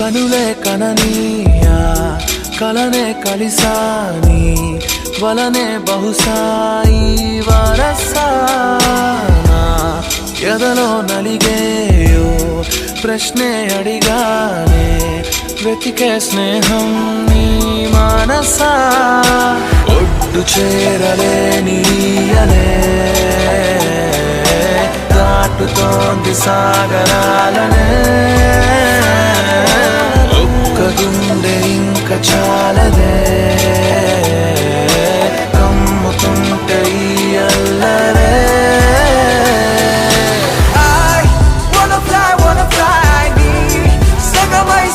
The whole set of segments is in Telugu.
కనులే కననీయా కలనే కలిసాని వలనే బహుశాయి వరసానా ఎదలో నలిగేయో ప్రశ్నే అడిగానే వెతికే స్నేహం నీ మనసా ఒడ్డు చేరలేనియలే దాటుతోంది సాగరాలనే ఒక్క గుండె ఇంక చాలదే కమ్ముకుంటే ఈ అల్లరే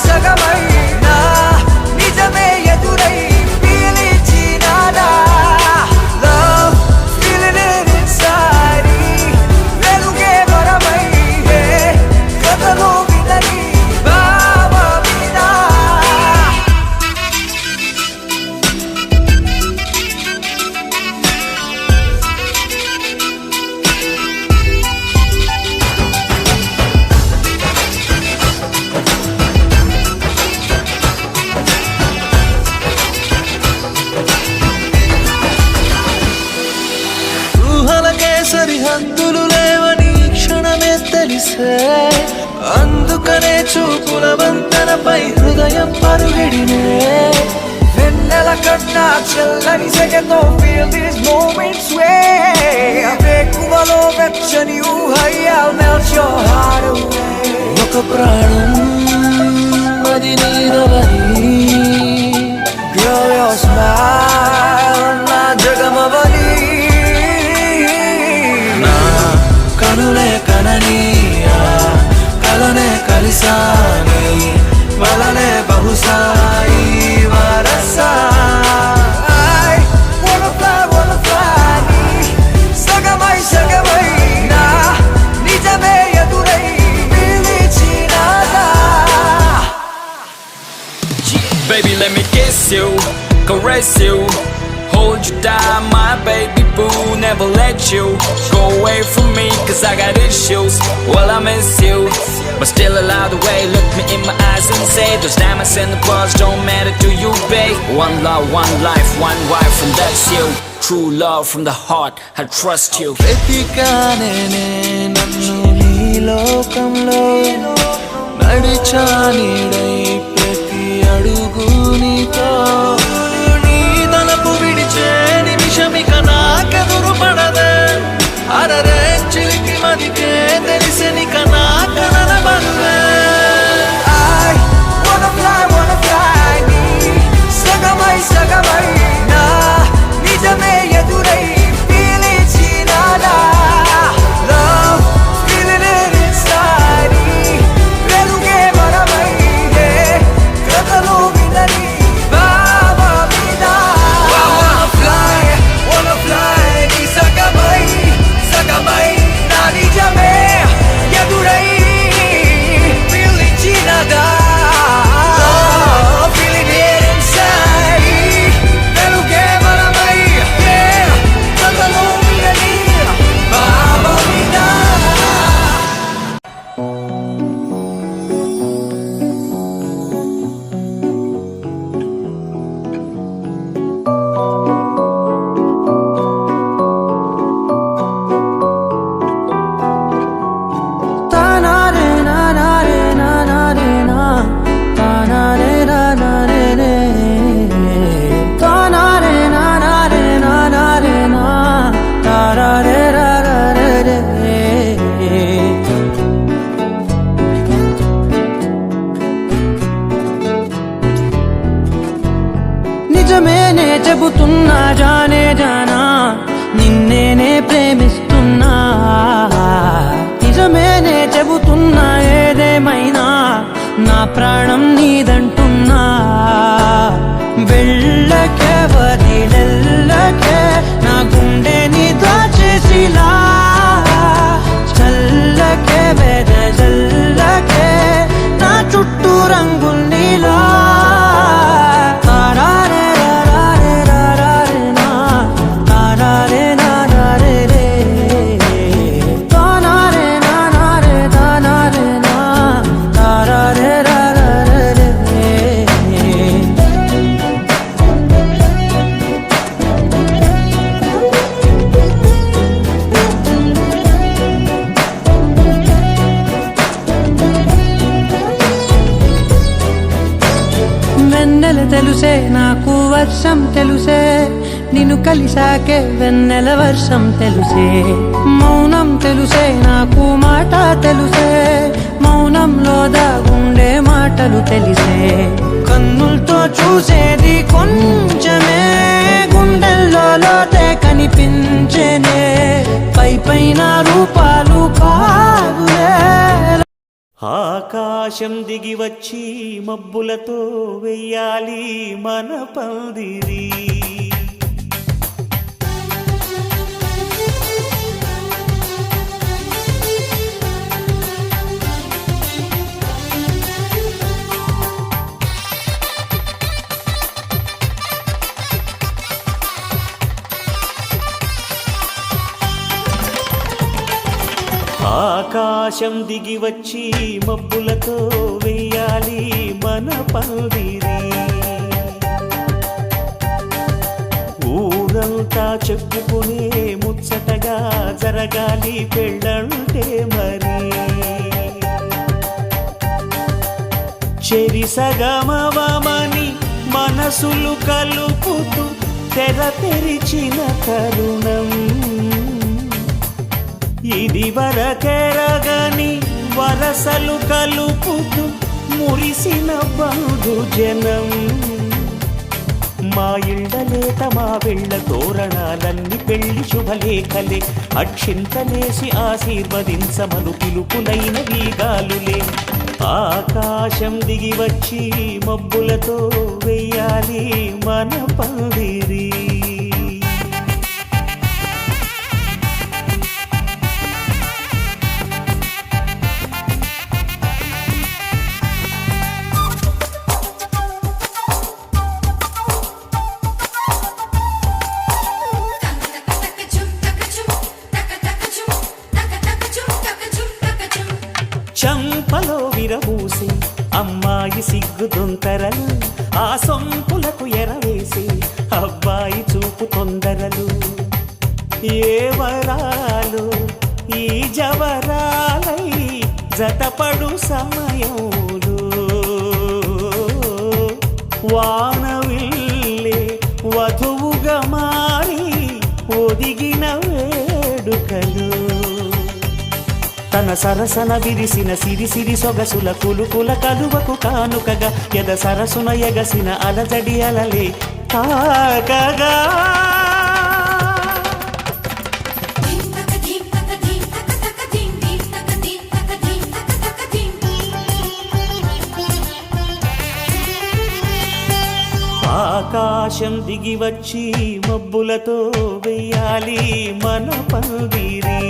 సగమై నా నిజమే ఎదురై పీలిచినాదా లవ్ ఫీలింగ్ ఇట్ ఇన్సైడ్ వెలుగే వరమై కథలో వినని భావమినా సరిహద్దులు లేవని క్షణమే తెలిసే అందుకనే చూపుల వంతెనపై హృదయం పరుగిడినే వెన్నెల కన్నా చల్లని సెగతో feel these moments way వేకువలో వెచ్చని ఊహయ్యాల్ melt your heart away ఒక ప్రాణం అది నీదవని girl your smile నా జగమవని కనులే కననీయా కలనే కలిసాని వలనే బహుశాయి వరసా సగమై నా నిజమే ఎదురై పిలిచినాదా Baby, let me kiss you, caress you, hold you down, my baby boo. Never let you go away from me, cause I got issues. Well, I miss you, but still allow the way. Look me in my eyes and say those diamonds and the pearls don't matter to you, babe. One love, one life, one wife, and that's you. True love from the heart, I trust you. వెతికానే నన్ను నీ లోకంలో నడిచానిడై ప్రతి అడుగు నీతో నీ తలపు విడిచే నిమిషమిక నాకెదురు పడదే అరరే చిలికి మదికే తెలిసెనిక నా కనన బరువే సగమై నా నిజమే ఎదురై పిలిచినాదా లవ్ ఫీలింగ్ ఇట్ ఇన్సైడ్ వెలుగే వరమై కథలో వినని భావమినా wanna fly నీ సగమై నా నిజమే ఎదురై పిలిచినాదా నిజమేనే చెబుతున్నా జానే జానా నిన్నేనే ప్రేమిస్తున్నా నిజమేనే చెబుతున్నా ఏదేమైనా నా ప్రాణం నీదంటున్నా వెళ్ళకే వదిలెల్లకే నా గుండెని దాచేసిలా చల్లకే వెదజల్లకే నా చుట్టూ రంగుల్నిలా నాకు వర్షం తెలుసే, నిన్ను కలిసాకే వెన్నెల వర్షం తెలుసే. మౌనం తెలుసే నాకు మాట తెలుసే, మౌనంలో దాగుండే మాటలు తెలిసే. కన్నులతో చూసేది కొంచెమే, గుండెల్లో లోతే కనిపించేనే. పై పైన రూపాలు కాదులే. ఆకాశం దిగి వచ్చి మబ్బులతో వెయ్యాలి మన పందిరి. ఆకాశం దిగి వచ్చి మబ్బులతో వెయ్యాలి మన పందిరి. ఊరంతా చెప్పుకునే ముచ్చటగా జరగాలి పెళ్ళంటే మరి. చెరిసగమవమని మనసులు కలుపుతూ తెర తెరిచిన తరుణం. ఇది వరకెరగని వరసలు కలుపుతూ మురిసిన బంధు జనం. మా ఇళ్ళలేత మా వెళ్ళ తోరణాలన్నీ పెళ్లి శుభలేఖలే. అక్షింతలేసి ఆశీర్వదించమను పిలుపులైన వీగాలులే. ఆకాశం దిగి వచ్చి మబ్బులతో వెయ్యాలి మన పందిరి. చంపలో విరబూసి అమ్మాయి సిగ్గు దొంతరలు, ఆ సొంపులకు ఎరవేసి అబ్బాయి చూపు తొందరలు. ఏ వరాలు ఈ జవరాలై జతపడు సమయంలో, వానవిల్లే వధువుగా మారి ఒదిగిన వేడుకలు. తన సరసన విరిసిన సిరిసిరి సొగసుల కులుకుల కలువకు కానుకగా ఎద సరసున ఎగసిన అలజడి అలలే తాకగా. ఆకాశం దిగి వచ్చి మబ్బులతో వెయ్యాలి మన పందిరి.